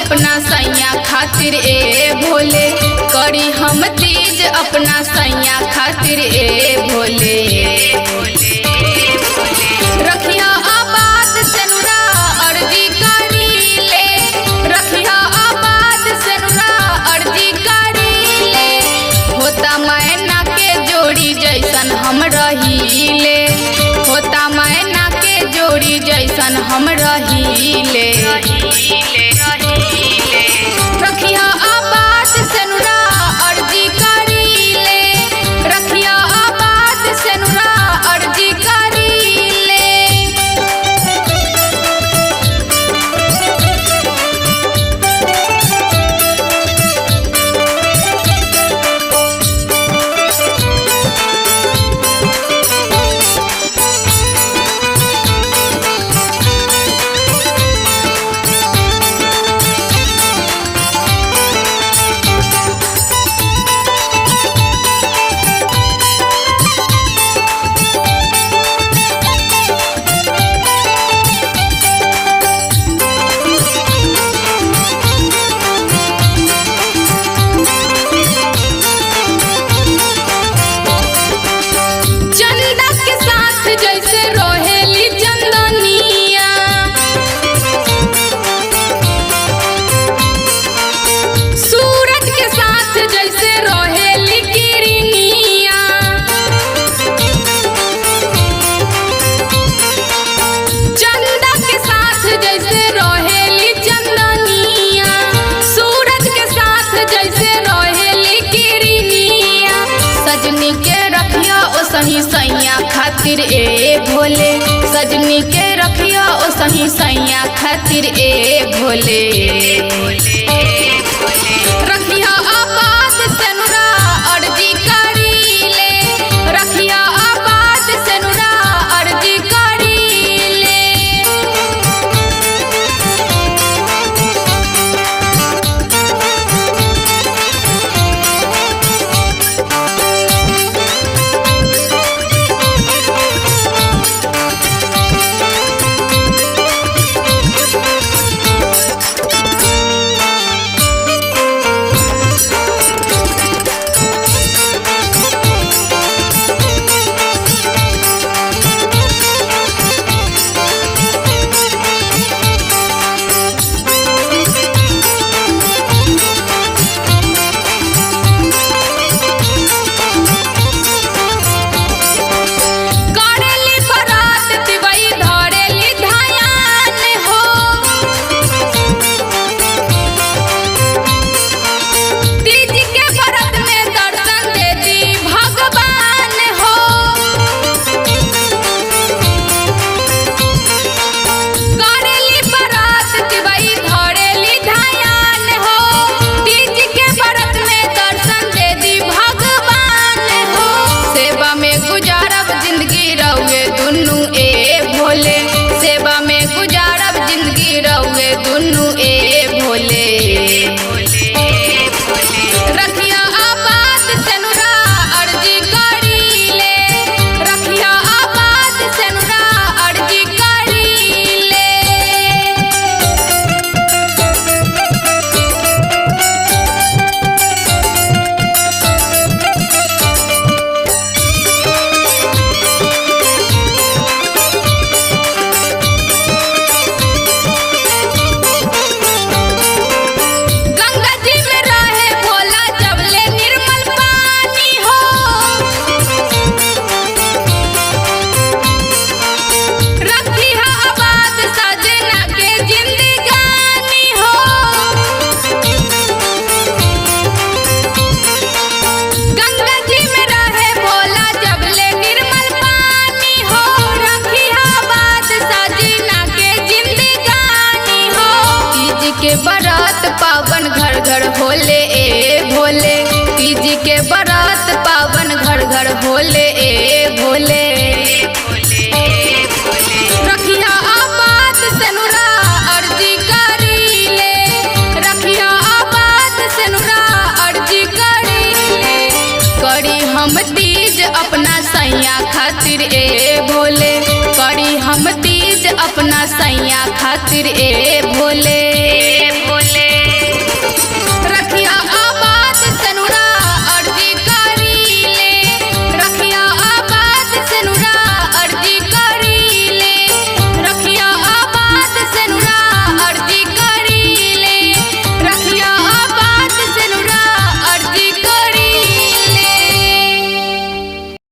अपना सैया खातिर ए भोले, करी हम तीज अपना सैया खातिर ए भोले। रखिया आबाद सेनुरा अर्जी करी ले, रखिया आबाद सेनुरा अर्जी करी ले। होता मैना के जोड़ी जैसन हम रहीले, होता मैना के जोड़ी जैसन हम रहीले। रखिया आबाद सेनुरा अर्जी करी ले, रखिया आबाद सेनुरा अर्जी करी ले। जैसे रोहेली चंदनिया, सूरज के साथ जैसे रोहेली किरनिया। चंदा के साथ जैसे रोहेली चंदनिया, सूरज के साथ जैसे रोहेली किरनिया। सजनी के रखिया ओ सही सैया खातिर ए भोले, सजनी के रखिया ओ सही सैया खातिर ए भोले। रखिया आबाद सेनुरा अर्जी करी ले, रखिया आबाद सेनुरा अर्जी करी ले। सेवा में गुजारब जिंदगी रहुए दुन्नु ए भोले। रखिया आबाद सेनुरा अर्जी करी ले, रखिया आबाद सेनुरा अर्जी करी ले। के बरात पावन घर घर होले ए भोले, तीज के बरात पावन घर घर होले ए भोले। रखिया आबाद सेनुरा अर्जी करी ले, रखिया आबाद सेनुरा अर्जी करी ले। करी हम तीज अपना सैया खातिर ए भोले, करी हम तीज अपना सैया खातिर ए भोले।